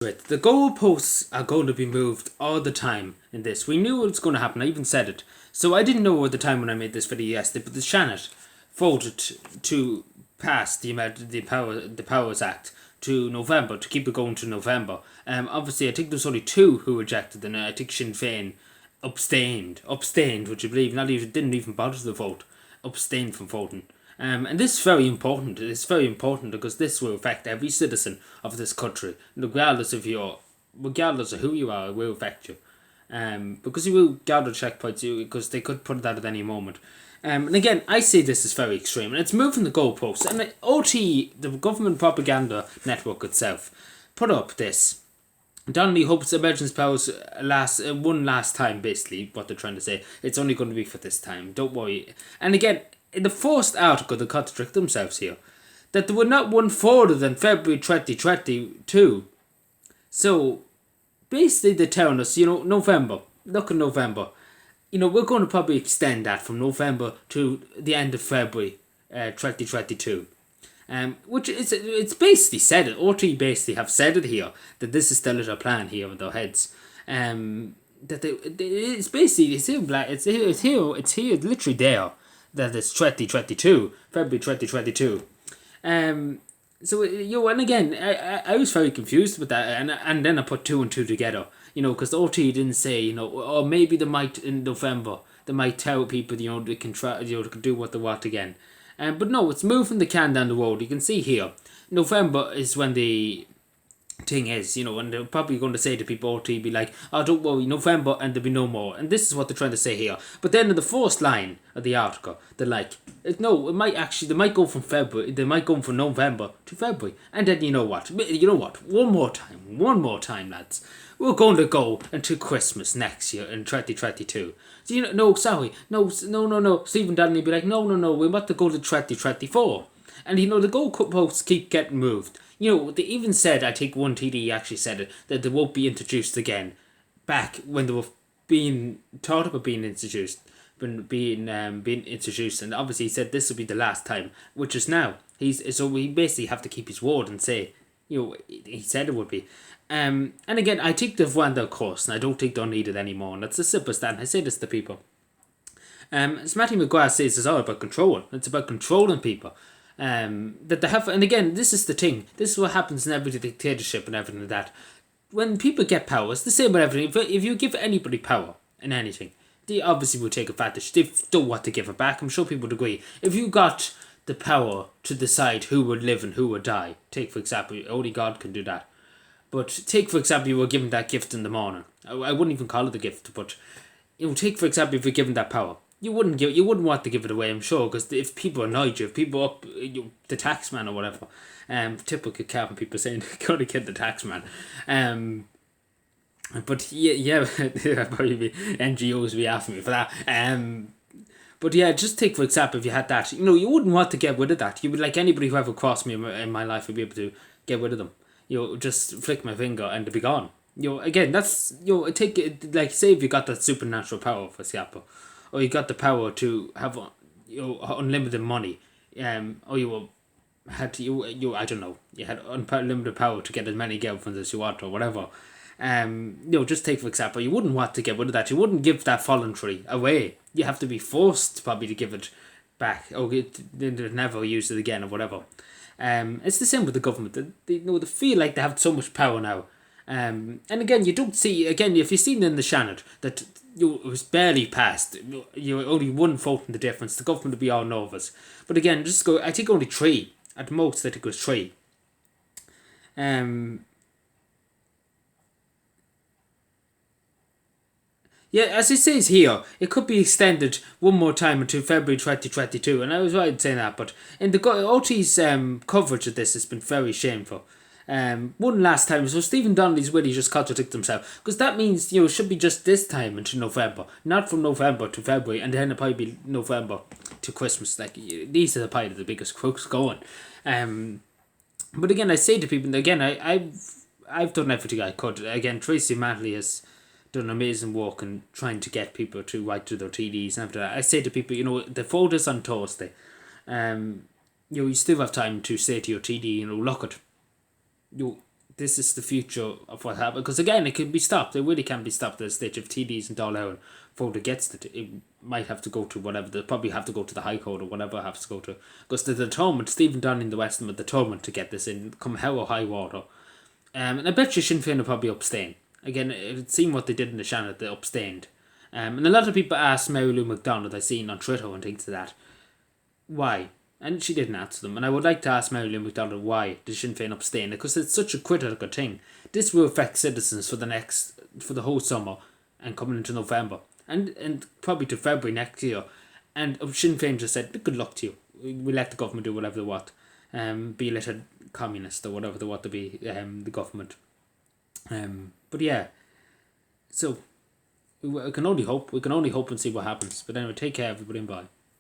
Right. The goalposts are going to be moved all the time in this. We knew it was going to happen. I even said it. So I didn't know at the time when I made this video yesterday, but the Senate voted to pass the Powers Act to November, to keep it going to November. Obviously, I think there's only two who rejected, and I think Sinn Féin abstained, would you believe? Not even didn't even bother to vote, abstained from voting. And this is very important. It's very important because this will affect every citizen of this country, regardless of who you are. It will affect you, because you will gather checkpoints. Because they could put that at any moment. And again, I say this is very extreme, and it's moving the goalposts. And the government propaganda network itself, put up this. Donnelly hopes emergency powers one last time, basically, what they're trying to say. It's only going to be for this time. Don't worry. And again, in the first article, they contradict themselves here. That they were not one further than February 2022. So, basically, they're telling us, November. Look at November. We're going to probably extend that from November to the end of February 2022. Which it's basically said it. RT basically have said it here, that this is still their plan here with their heads. That it's basically it's here literally there, that it's 2022, February 2022. So and again, I was very confused with that, and then I put two and two together, because the OT didn't say, or maybe they might in November, they might tell people, they can try, they can do what they want again. But no, it's moving the can down the road. You can see here, November is when the thing is, and they're probably going to say to people, OT, be like, oh, don't worry, November, and there'll be no more. And this is what they're trying to say here. But then in the first line of the article, they're like, no, they might go from November to February. And then you know what, one more time, lads. We're going to go until Christmas next year in 2022. So, no, Stephen Donnelly be like, no, we're about to go to 2024. And, the goalposts keep getting moved. They even said, I think one TD actually said it, that they won't be introduced again back when they were being thought about being introduced. Being introduced, and obviously he said this will be the last time, which is now. So we basically have to keep his word and say, he said it would be. And again, I think they've run their course, and I don't think they'll need it anymore. And that's the simple stand. I say this to people. As Matty McGuire says, it's all about control. It's about controlling people. That they have, and again, this is the thing. This is what happens in every dictatorship and everything like that. When people get power, it's the same with everything. If you give anybody power in anything, they obviously will take advantage. They don't want to give it back. I'm sure people would agree. If you got the power to decide who would live and who would die, take for example, only God can do that. But take for example, you were given that gift in the morning. I wouldn't even call it a gift, but take for example, if you're given that power. You wouldn't want to give it away, I'm sure, because if people annoyed you, if people up the taxman or whatever, typical Calvin people saying go to get the taxman, but yeah, probably NGOs be asking me for that, but yeah, just take for example if you had that, you wouldn't want to get rid of that. You would, like anybody who ever crossed me in my life, would be able to get rid of them. Just flick my finger and they'd be gone. Again, that's take it, like say if you got that supernatural power, for example. Or you got the power to have unlimited money, or you had I don't know, you had unlimited power to get as many girlfriends as you want or whatever. Just take for example, you wouldn't want to get rid of that. You wouldn't give that voluntary away. You have to be forced probably to give it back, or they never use it again or whatever. It's the same with the government. They feel like they have so much power now. And again, you don't see, again, if you've seen in the Senate that it was barely passed, you only one vote in the difference, the government would be all nervous. But again, I think only three, at most I think it was three. Yeah, as it says here, it could be extended one more time until February 2022, and I was right in saying that, but in the OT's coverage of this has been very shameful. One last time, so Stephen Donnelly's really just contradict himself, because that means it should be just this time until November, not from November to February, and then it'll probably be November to Christmas. Like these are probably the biggest crooks going. But again, I say to people, and again, I've done everything I could. Again, Tracy Matley has done amazing work in trying to get people to write to their TDs and after that. I say to people, the vote is on Thursday. You still have time to say to your TD, look at this is the future of what happened. Because again, it can be stopped. It really can be stopped at the stage of TDs and Dáil vote against it. It might have to go to whatever. They'll probably have to go to the High Court or whatever it has to go to. Because the determined, Stephen Dunn, the Western, determined to get this in, come hell or high water. And I bet you Sinn Féin will probably abstain. Again, it seemed what they did in the Shannon, they abstained. And a lot of people asked Mary Lou McDonald, I've seen on Twitter and things like that, why? And she didn't answer them. And I would like to ask Mary Lou McDonald why did Sinn Féin abstain? Because it's such a critical thing. This will affect citizens for the whole summer and coming into November. And probably to February next year. And Sinn Féin just said, good luck to you. We let the government do whatever they want. Be it a communist or whatever they want to be, the government. But yeah. So, we can only hope. We can only hope and see what happens. But anyway, take care everybody and bye.